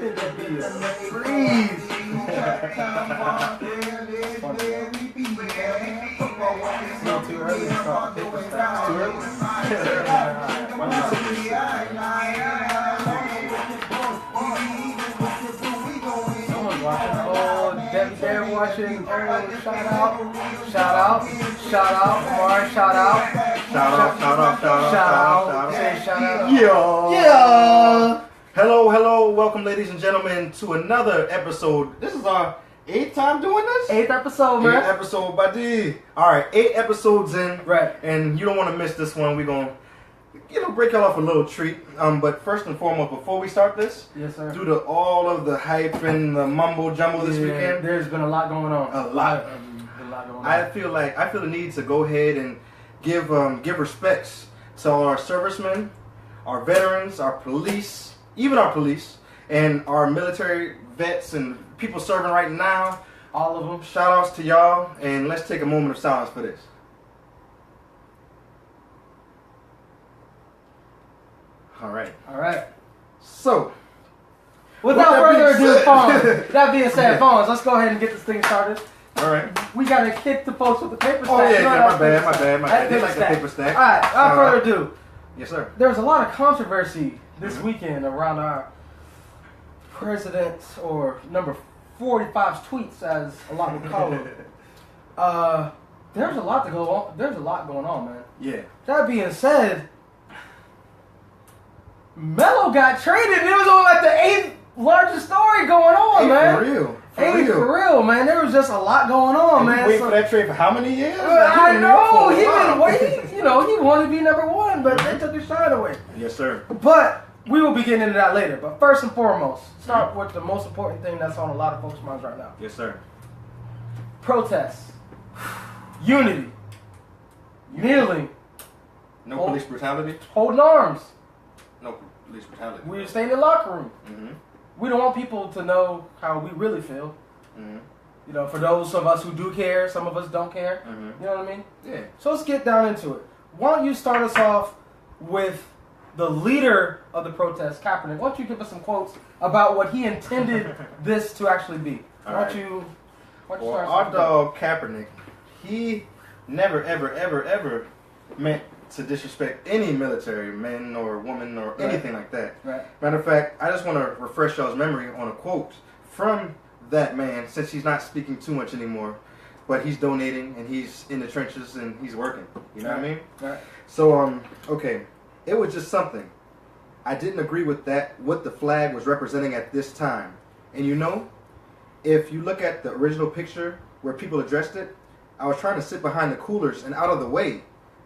Freeze. Too early to start. Too early? Someone's watching. Oh, Debbie watching. Oh, shout out. Omar, shout out. Say shout out. Yeah. Hello. Welcome, ladies and gentlemen, to another episode. This is our 8th time doing this? 8th episode, man. 8th episode, buddy. Alright, 8 episodes in. Right. And you don't want to miss this one. We're going to, break y'all off a little treat. But first and foremost, before we start this, yes, sir. Due to all of the hype and the mumbo jumbo this weekend, there's been a lot going on. A lot going on. I feel the need to go ahead and give respects to our servicemen, our veterans, our police, even our police, and our military vets and people serving right now. All of them. Shout outs to y'all, and let's take a moment of silence for this. All right. So, without further ado, phones. That being said, phones. Let's go ahead and get this thing started. All right. We gotta hit the folks with the paper stack. Oh yeah, my bad. They like the paper stack. All right. Without further ado. Yes, sir. There's a lot of controversy this weekend around our president's or number 45's tweets, as a lot would call it. There's a lot to go on. There's a lot going on, man. Yeah. That being said, Melo got traded. It was on like the 8th largest story going on, man. For real. For real, man. There was just a lot going on, man. Wait for that trade for how many years? I know. He been waiting. He wanted to be number one, but they took his shine away. Yes, sir. But we will be getting into that later. But first and foremost, start with the most important thing that's on a lot of folks' minds right now. Yes, sir. Protests. Unity. Kneeling. No police brutality? Holding arms. No police brutality. We stay in the locker room. Mm-hmm. We don't want people to know how we really feel. Mm-hmm. For those of us who do care, some of us don't care. Mm-hmm. You know what I mean? Yeah. So let's get down into it. Why don't you start us off with the leader of the protest, Kaepernick? Why don't you give us some quotes about what he intended this to actually be? Why don't you start our dog Kaepernick, he never, ever meant to disrespect any military man or woman or anything like that. Right. Matter of fact, I just want to refresh y'all's memory on a quote from that man, since he's not speaking too much anymore, but he's donating and he's in the trenches and he's working. You know what I mean? Right. So, okay. It was just something. I didn't agree with that, what the flag was representing at this time. And if you look at the original picture where people addressed it, I was trying to sit behind the coolers and out of the way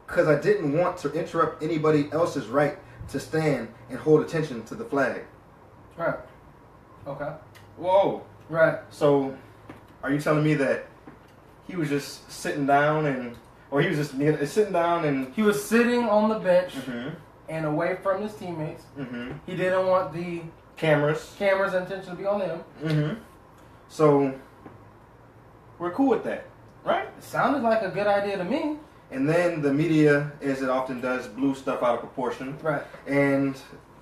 because I didn't want to interrupt anybody else's right to stand and hold attention to the flag. Right. Okay. Whoa. Right. So, are you telling me that he was just sitting down or he was just sitting down and... He was sitting on the bench Mm-hmm. and away from his teammates. Mm-hmm. He didn't want the camera's intention to be on him. Mm-hmm. So, we're cool with that, right? It sounded like a good idea to me. And then the media, as it often does, blew stuff out of proportion. Right. And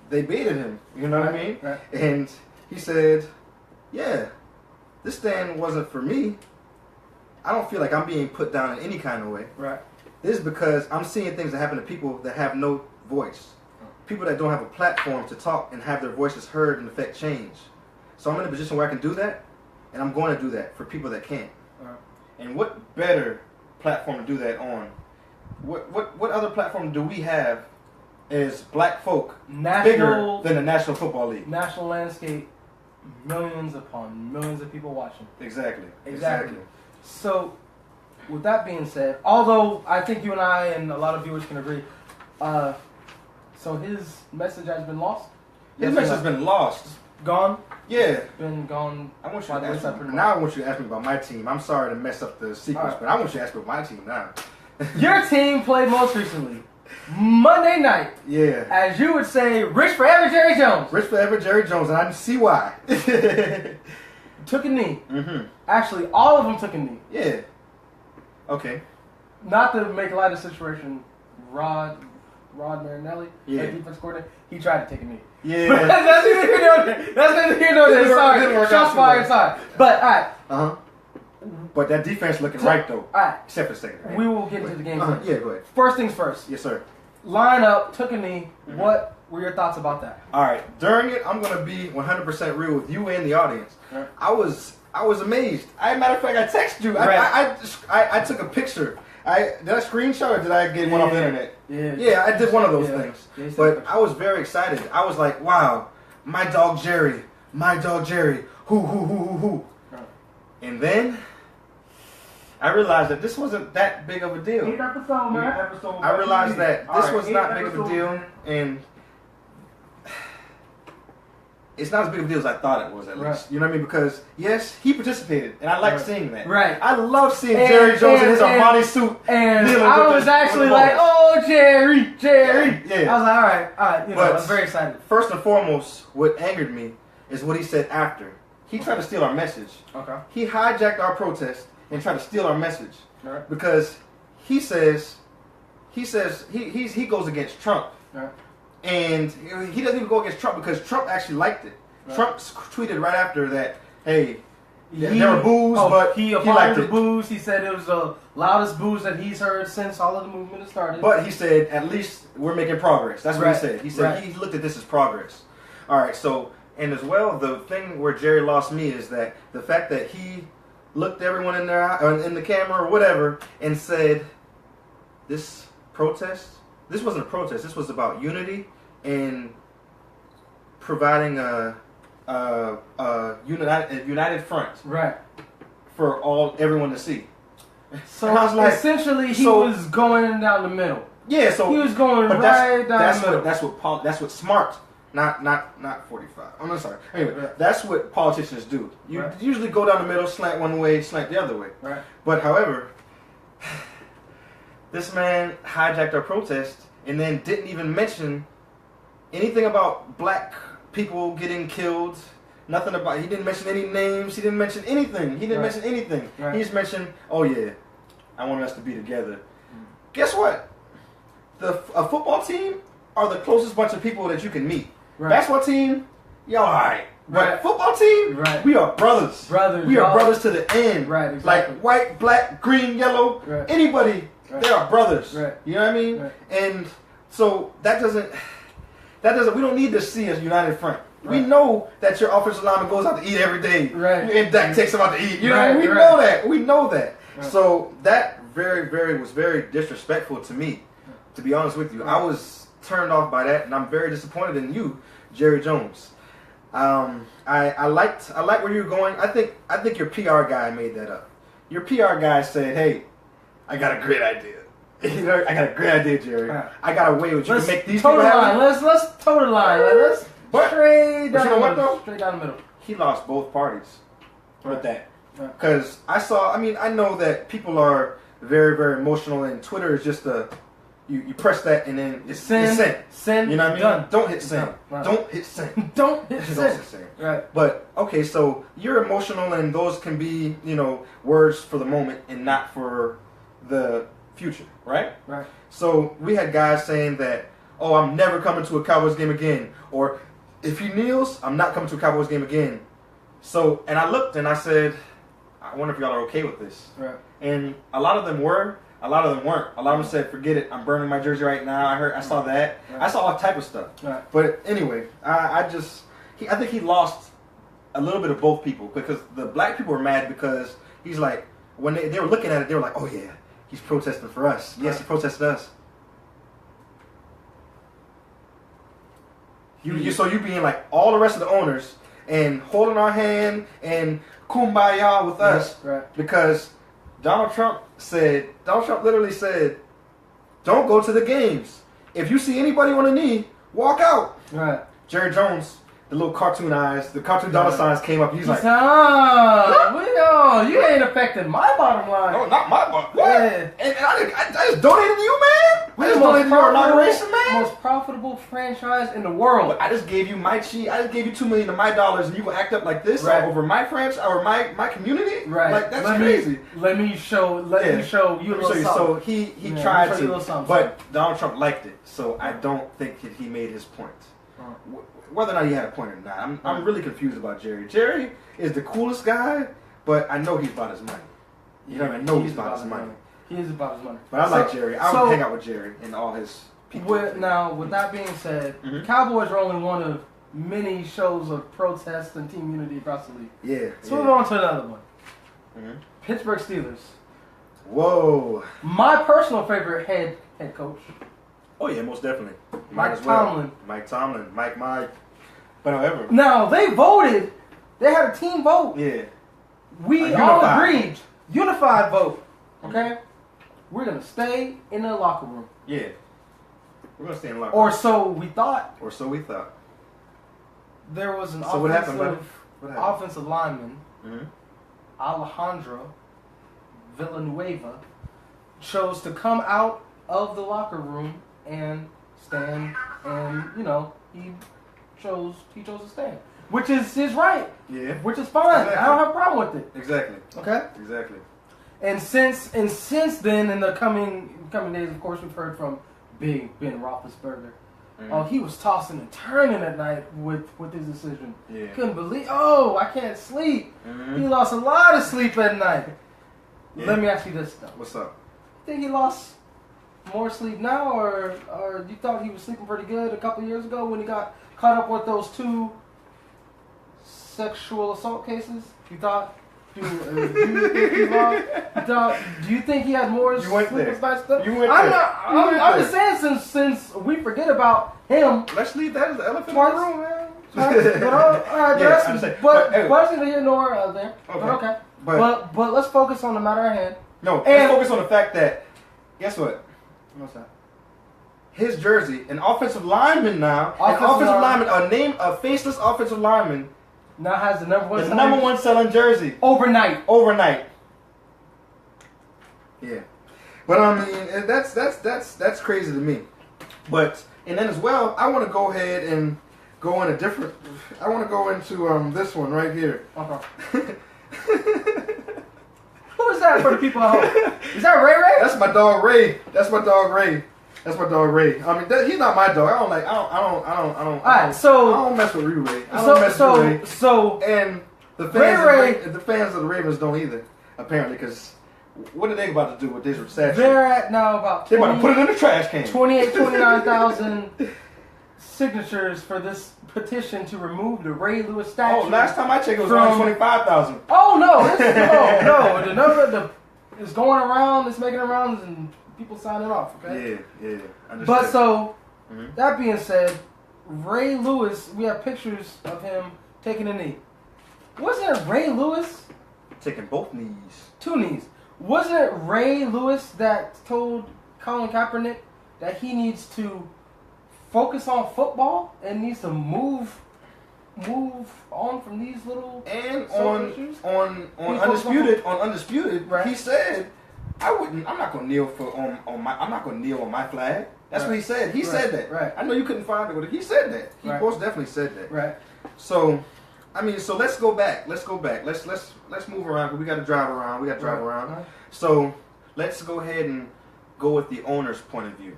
they baited him, you know what I mean? Right. And he said, yeah, this stand wasn't for me. I don't feel like I'm being put down in any kind of way. Right. This is because I'm seeing things that happen to people that have no voice. People that don't have a platform to talk and have their voices heard and affect change. So I'm in a position where I can do that, and I'm going to do that for people that can't. Right. And what better platform to do that on? What other platform do we have as black folk bigger than the National Football League? National landscape, millions upon millions of people watching. Exactly. So, with that being said, although I think you and I and a lot of viewers can agree, so his message has been lost? His message has been lost. Gone? Yeah. Been gone. I want you to ask me. Now I want you to ask me about my team. I'm sorry to mess up the sequence, but I want you to ask me about my team now. Your team played most recently Monday night. Yeah. As you would say, Rich Forever Jerry Jones. Rich Forever Jerry Jones, and I didn't see why. Took a knee. Mm-hmm. Actually, all of them took a knee. Yeah. Okay. Not to make light of the situation, Rod Rod Marinelli, Yeah. the defense coordinator. He tried to take a knee. Yeah. But that's neither here nor there. That's neither here nor there. Didn't work Sorry. out Shots too fired. well. Sorry. But all right. Uh-huh. But that defense looking right, though. All right. Except for the second half. We will get into the game. Yeah, go ahead. First things first. Yes, sir. Line up, took a knee. What were your thoughts about that? All right. During it, I'm going to be 100% real with you and the audience. Right. I was amazed. Matter of fact, I texted you. Right. I took a picture. Did I screenshot or did I get one off the internet? Yeah. Yeah, I did one of those things. Yeah, but I was very excited. I was like, wow, my dog Jerry. Who. Right. And then I realized that this wasn't that big of a deal. Episode, man. I realized that this was not eighth big of a episode, deal, man. and it's not as big of a deal as I thought it was, at Right. least. You know what I mean? Because, yes, he participated, and I like seeing that. Right. I love seeing Jerry Jones in his Armani suit. And kneeling I with was the actually balls. like, oh, Jerry. Yeah. I was like, all right. You know, But- I was very excited. First and foremost, what angered me is what he said after. He tried to steal our message. Okay. He hijacked our protest and tried to steal our message. Right. Because he says he goes against Trump. Right. And he doesn't even go against Trump because Trump actually liked it. Right. Trump tweeted right after that, hey, Yeah, there were boos, but he he applauded liked the it. boos. He said it was the loudest boos that he's heard since all of the movement has started. But he said, at least we're making progress. That's what Right. he said. He said Right. he looked at this as progress. All right, so, and as well, the thing where Jerry lost me is that the fact that he looked everyone in their eye, or in the camera or whatever and said, this wasn't a protest. This was about unity and providing a united front right. for everyone to see. So And I was like, essentially, he so- was going down the middle. Yeah, so He was going but right down the middle. that's what smart, not 45. I'm sorry. Anyway, Right. that's what politicians do. You Right. usually go down the middle, slant one way, slant the other way. Right. But however, this man hijacked our protest and then didn't even mention anything about black people getting killed. Nothing about. He didn't mention any names. He didn't mention anything. He didn't Right. mention anything. Right. He just mentioned, "Oh yeah, I want us to be together." Guess what? A football team are the closest bunch of people that you can meet. Right. Basketball team, y'all alright. But Right. football team, Right. we are brothers. Brothers, We are y'all. brothers to the end. Right, exactly. Like white, black, green, yellow, Right. anybody, Right. they are brothers. Right. You know what I mean? Right. And so that doesn't, we don't need to see a united front. We Right. know that your offensive lineman goes out to eat every day. Right. And Dak takes him out to eat. You know what I Right, mean? We right. know that. We know that. Right. So that was very disrespectful to me, to be honest with you. I was turned off by that, and I'm very disappointed in you, Jerry Jones. I liked where you were going. I think your PR guy made that up. Your PR guy said, "Hey, I got a great idea. You know, I got a great idea, Jerry. Right. I got a way which you Let's can make these toe people the line. happy." Let's toe the line. Let's But- straight but down you know the what, middle. though? Straight down the middle. He lost both parties with Right. that. Right. Because I know that people are very, very emotional, and Twitter is just you press that and then it's sent. Send. You know what I mean? Done. Don't hit send. Right. Don't hit send. Don't hit Don't send. hit send. Right. But okay, so you're emotional, and those can be, words for the moment and not for the future, right? Right. So we had guys saying that, "Oh, I'm never coming to a Cowboys game again," or "If he kneels, I'm not coming to a Cowboys game again." So, and I looked and I said, "I wonder if y'all are okay with this." Right. And a lot of them were. A lot of them weren't. A lot of them said, "Forget it. I'm burning my jersey right now." I saw that. Right. I saw all type of stuff. Right. But anyway, I think he lost a little bit of both people, because the black people were mad because he's like, when they were looking at it, they were like, "Oh yeah, he's protesting for us. Yes, he protested us." So you being like all the rest of the owners and holding our hand and kumbaya with us, Right. because Donald Trump literally said, "Don't go to the games. If you see anybody on a knee, walk out." Right. Jerry Jones, the little cartoon eyes, the cartoon dollar signs came up. He's like, you ain't affecting my bottom line. no, not my bottom. What? Yeah. And I just donated to you, man. I just donated to your inauguration, man. Most profitable franchise in the world. But I just gave you my cheat. I just gave you $2 million of my dollars, and you gonna act up like this over my franchise or my community? Right. Like that's crazy. Let me show you a little something. So he tried to, but Donald Trump liked it. So I don't think that he made his point. Whether or not he had a point or not, I'm really confused about Jerry. Jerry is the coolest guy, but I know he's about his money. You know what I mean? I know he's about his money. He is about his money. But I like Jerry. I would hang out with Jerry and all his people. Now, with that being said, Cowboys are only one of many shows of protest and team unity across the league. Yeah. So move on to another one. Pittsburgh Steelers. Whoa. My personal favorite head coach. Oh yeah, most definitely. Mike Tomlin. Mike. But however. Now, they voted. They had a team vote. Yeah. We all agreed. Unified vote. Okay? We're going to stay in the locker room. Yeah. We're going to stay in the locker room. Or so we thought. There was an offensive lineman, Alejandro Villanueva, chose to come out of the locker room and stand, and he chose to stand, which is his right. Yeah, which is fine. Exactly. I don't have a problem with it. Exactly. Okay. Exactly. And since then, in the coming days, of course, we've heard from Big Ben Roethlisberger. Oh, he was tossing and turning at night with his decision. Yeah. Couldn't believe. Oh, I can't sleep. He lost a lot of sleep at night. Yeah. Let me ask you this though. What's up? Think he lost more sleep now, or you thought he was sleeping pretty good a couple years ago when he got caught up with those 2 sexual assault cases? You thought? Do you think he had more sleepless nights stuff? I'm just saying, since we forget about him. Let's leave that as the elephant in the room, man. But questions here nor there. Okay. But let's focus on the matter at hand. No, let's focus on the fact that, guess what? What's that? His jersey, an offensive lineman now, a faceless offensive lineman, now has the number one selling jersey overnight. Yeah, but I mean that's crazy to me. But and then as well, I want to go ahead and go in a different. I want to go into this one right here. Okay. Who is that for the people at home? Is that Ray Ray? That's my dog Ray. I mean, he's not my dog. I don't mess with Ray. So and the fans of the Ravens don't either, apparently, because what are they about to do with this statue? They're at now about 20, they're about to put it in the trash can. 29,000 signatures for this petition to remove the Ray Lewis statue. Oh, last time I checked, it was around 25,000. Oh no, the number is going around. It's making rounds and people signing off. Okay. Yeah. Understood. But so that being said, Ray Lewis, we have pictures of him taking a knee. Wasn't it Ray Lewis taking both knees? 2 knees. Wasn't it Ray Lewis that told Colin Kaepernick that he needs to focus on football and needs to move on from these little issues? on undisputed, right. He said, I'm not gonna kneel on my flag. That's what he said. He said that. Right. I know you couldn't find it, but he said that. He most definitely said that. Right. So, I mean, so let's go back. Let's move around, because we got to drive around. Right. So let's go ahead and go with the owner's point of view,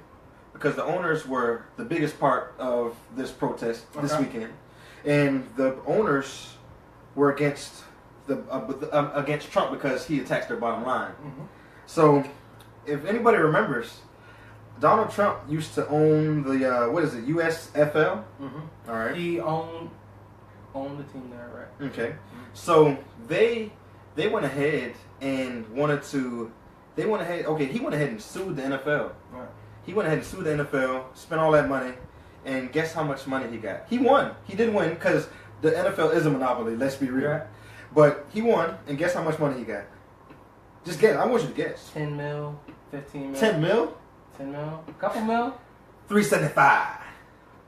because the owners were the biggest part of this protest this weekend, and the owners were against Trump because he attacks their bottom line. So, if anybody remembers, Donald Trump used to own the USFL. All right. He owned the team there, right? Okay. So they went ahead and he went ahead and sued the NFL. Right. He went ahead and sued the NFL, spent all that money, and guess how much money he got? He won. He did win, because the NFL is a monopoly, let's be real. Right. But he won, and guess how much money he got? Just guess. I want you to guess. 10 mil, 15 mil. 10 mil? 10 mil? A couple mil? 375.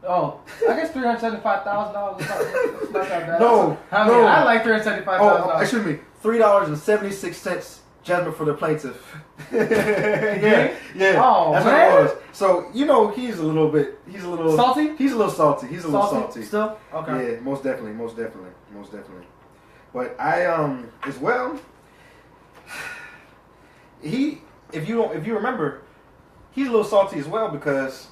Oh, I guess $375,000 is not that bad. No, I mean, no. I like $375,000. Oh, excuse me. $3.76 judgment for the plaintiff. yeah. Oh, that's man. what it was. So he's a little Salty? He's a little salty. Still? Okay. Yeah, most definitely. But I as well. If you remember, he's a little salty as well because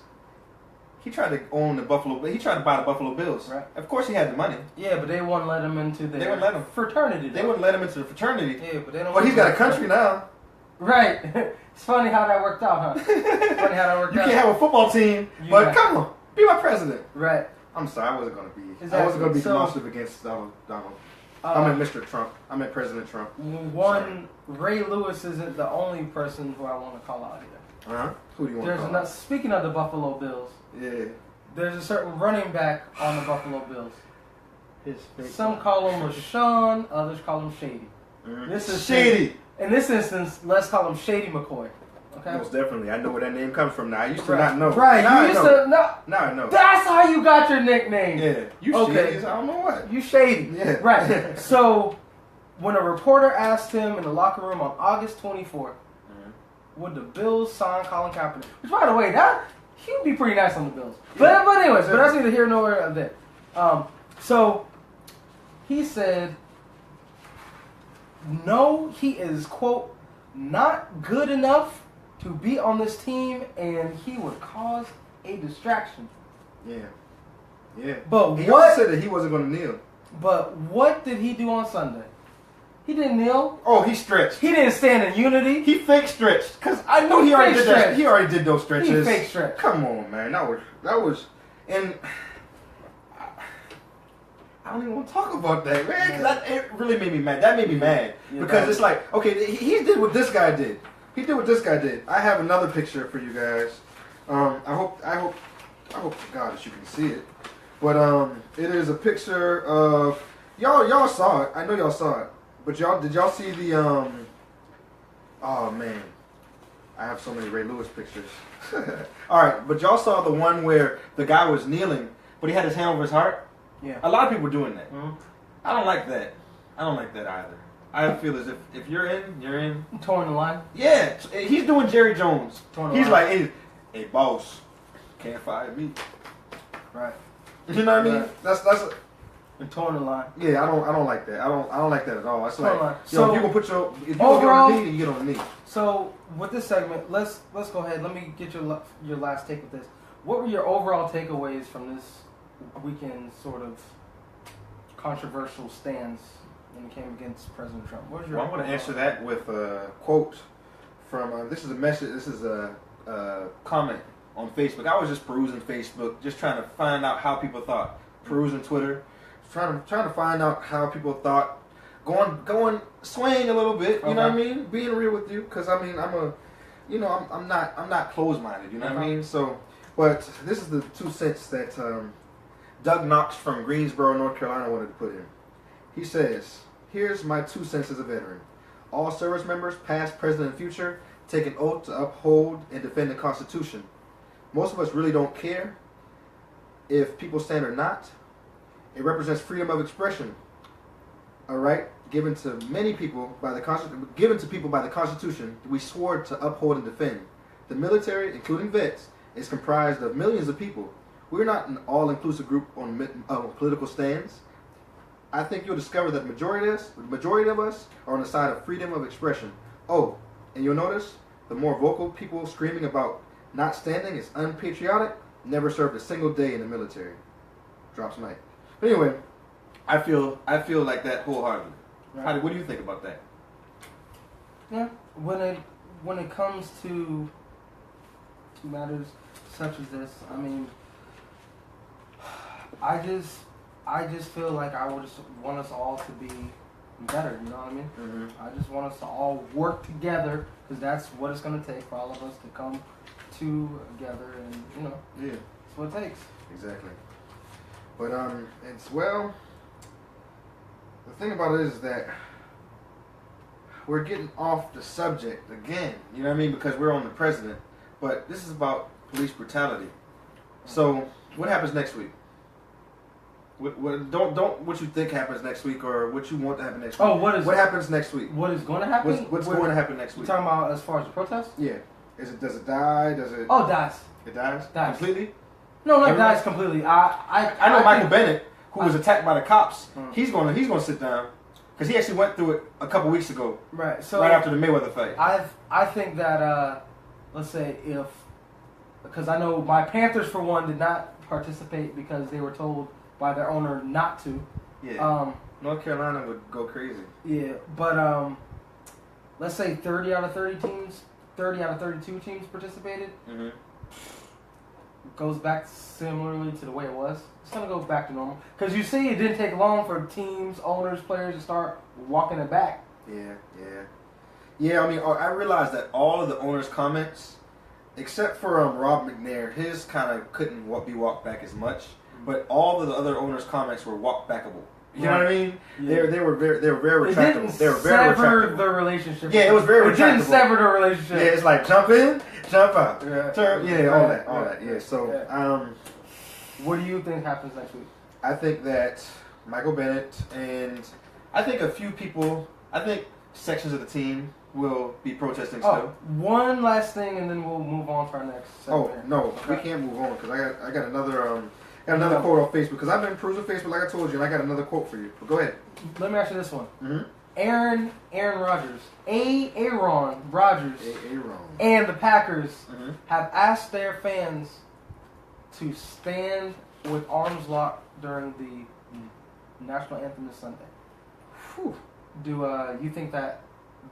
he tried to own the Buffalo. He tried to buy the Buffalo Bills. Right. Of course, he had the money. Yeah, but they wouldn't let him into the They wouldn't let him. fraternity. They wouldn't let him into the fraternity. Yeah, but they don't. But he's got a country now. Right. It's funny how that worked out, huh? Funny how that worked You out. can't have a football team, but come on, be my president. Right. I'm sorry, I wasn't going to be. Exactly. I wasn't going to be So, demonstrative against Donald. I meant Mr. Trump. I meant President Trump. Ray Lewis isn't the only person who I want to call out here. Who do you want to call out? Speaking of the Buffalo Bills, Yeah. there's a certain running back on the Buffalo Bills. His Some call him LaShawn, others call him Shady. This is Shady. In this instance, let's call him Shady McCoy. Okay. Most definitely. I know where that name comes from now. I used to not know. Right. Now You used I know. to know. Now I know. That's how you got your nickname. Yeah. You Okay. Shady. I don't know what. You Shady. Yeah. Right. So, when a reporter asked him in the locker room on August 24th, would the Bills sign Colin Kaepernick? Which, by the way, he would be pretty nice on the Bills. Yeah. But anyways, but that's neither here nor there. So, he said, no, he is, quote, not good enough to be on this team, and he would cause a distraction. Yeah. Yeah. But he what? also said that he wasn't going to kneel. But what did he do on Sunday? He didn't kneel. Oh, he stretched. He didn't stand in unity. He fake stretched. Because I know he already did that. He already did those stretches. He fake stretched. Come on, man. That was, and I don't even want to talk about that, man. Because it really made me mad. That made me mad. Yeah, because it's like, okay, he did what this guy did. He did what this guy did. I have another picture for you guys. I hope to God that you can see it. But it is a picture of y'all saw it. I know y'all saw it. But did y'all see the oh man, I have so many Ray Lewis pictures. All right, but y'all saw the one where the guy was kneeling, but he had his hand over his heart. Yeah. A lot of people were doing that. Mm-hmm. I don't like that. I don't like that either. I feel as if you're in, you're in. Torn the line. Yeah, he's doing Jerry Jones. He's line. like, hey, boss, can't fire me. Right. You know what I mean? Right. That's And torn the line. yeah. I don't like that. I don't like that at all. It's like, Line. yo, So, if you gonna get on the knee, then you get on the knee. So with this segment, let's go ahead. Let me get your last take with this. What were your overall takeaways from this weekend's sort of controversial stance when it came against President Trump? What was your? Well, I'm going to answer that with a quote from this is a message. This is a comment on Facebook. I was just perusing Facebook, just trying to find out how people thought. Perusing Twitter, trying to find out how people thought. Going swaying a little bit. You know what I mean? Being real with you, because I mean I'm not closed minded. You know what I mean? So, but this is the 2 cents that Doug Knox from Greensboro, North Carolina, wanted to put in. He says, "Here's my 2 cents as a veteran. All service members, past, present, and future, take an oath to uphold and defend the Constitution. Most of us really don't care if people stand or not. It represents freedom of expression. All right, given to people by the Constitution, we swore to uphold and defend. The military, including vets, is comprised of millions of people. We're not an all-inclusive group on political stands. I think you'll discover that the majority of us are on the side of freedom of expression. Oh, and you'll notice the more vocal people screaming about not standing is unpatriotic. Never served a single day in the military." Drops mic. But anyway, I feel like that wholeheartedly. Right. What do you think about that? Yeah. When it comes to matters such as this, I mean, I just feel like I would just want us all to be better. You know what I mean? Mm-hmm. I just want us to all work together, because that's what it's going to take for all of us to come together, and Yeah. that's what it takes. Exactly. But the thing about it is that we're getting off the subject again. You know what I mean? Because we're on the president. But this is about police brutality. So what happens next week? Don't what you think happens next week or what you want to happen next week. Oh, what happens next week? What is going to happen? What's going to happen next You week? talking about as far as the protest? Yeah. Does it die? Does it? Oh, dies. It dies. Dies. Completely. No, not Everybody? dies completely. I know Michael think- Bennett, who was attacked by the cops. Mm. He's gonna sit down because he actually went through it a couple weeks ago, Right. So right after the Mayweather fight. I think that let's say because I know my Panthers for one did not participate because they were told by their owner not to. Yeah. North Carolina would go crazy. Yeah, but let's say 30 out of 30 teams, 30 out of 32 teams participated. Mm-hmm. Goes back similarly to the way it was. It's gonna go back to normal because you see, it didn't take long for teams, owners, players to start walking it back. Yeah. I mean, I realized that all of the owners' comments, except for Rob McNair, his kind of couldn't be walked back as much. But all of the other owners' comments were walk backable. You know what I mean? Yeah. They were very retractable. They were very sever retractable. the relationship. Yeah, it was very It didn't retractable. sever the relationship. Yeah, it's like jump in, jump out, Yeah. turn. Yeah, all that. Yeah. So, What do you think happens next week? I think that Michael Bennett and I think a few people, I think sections of the team will be protesting still. One last thing, and then we'll move on to our next segment. Oh no, we can't move on because I got another quote on Facebook because I've been perusing Facebook like I told you, and I got another quote for you. But go ahead. Let me ask you this one. Mm-hmm. Aaron Rodgers, Aaron Rodgers, Aaron, and the Packers mm-hmm. have asked their fans to stand with arms locked during the national anthem this Sunday. Whew. Do you think that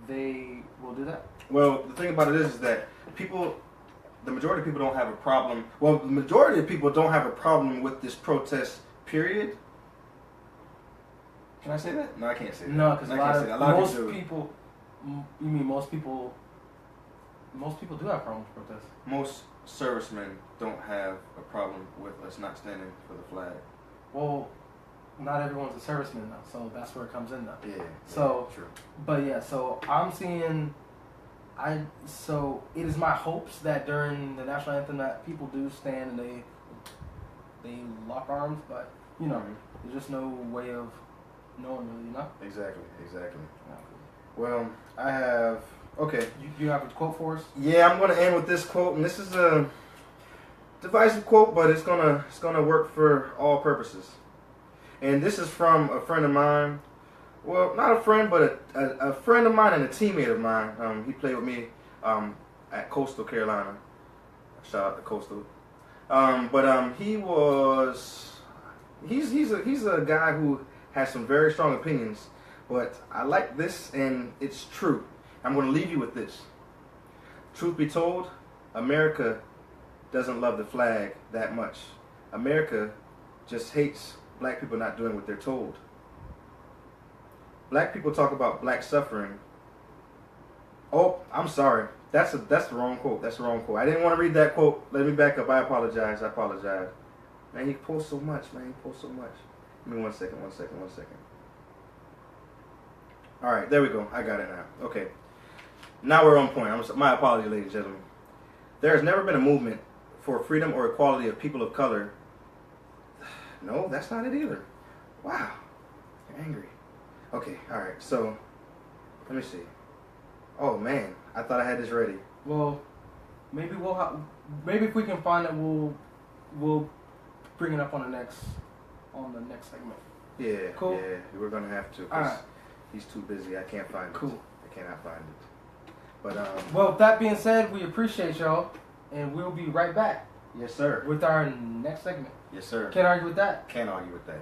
they will do that? Well, the thing about it is that the majority of people don't have a problem. Well, the majority of people don't have a problem with this protest, period. Can I say that? No, I can't say that. No, because most do. people. You mean most people? Most people do have problems with protest. Most servicemen don't have a problem with us not standing for the flag. Well, not everyone's a serviceman though, so that's where it comes in though. Yeah. So, true. But yeah, so I'm seeing. So it is my hopes that during the national anthem that people do stand and they lock arms, but you know, there's just no way of knowing really, you know. Exactly. Yeah. Well, I have. Okay. You have a quote for us? Yeah, I'm gonna end with this quote, and this is a divisive quote, but it's gonna work for all purposes. And this is from a friend of mine. Well, not a friend, but a friend of mine and a teammate of mine. He played with me at Coastal Carolina. Shout out to Coastal. He's a guy who has some very strong opinions. But I like this, and it's true. I'm going to leave you with this. Truth be told, America doesn't love the flag that much. America just hates black people not doing what they're told. Black people talk about black suffering. Oh, I'm sorry. That's the wrong quote. That's the wrong quote. I didn't want to read that quote. Let me back up. I apologize. Man, he posts so much. Give me one second. All right, there we go. I got it now. Okay. Now we're on point. My apology, ladies and gentlemen. There has never been a movement for freedom or equality of people of color. No, that's not it either. Wow. You're angry. Okay, all right. So, let me see. Oh, man. I thought I had this ready. Well, maybe maybe if we can find it, we'll bring it up on the next segment. Yeah. Cool. Yeah, we're going to have to. All right. He's too busy. I can't find it. Cool. I cannot find it. But well, with that being said, we appreciate y'all, and we'll be right back. Yes, sir. With our next segment. Yes, sir. Can't argue with that. Can't argue with that.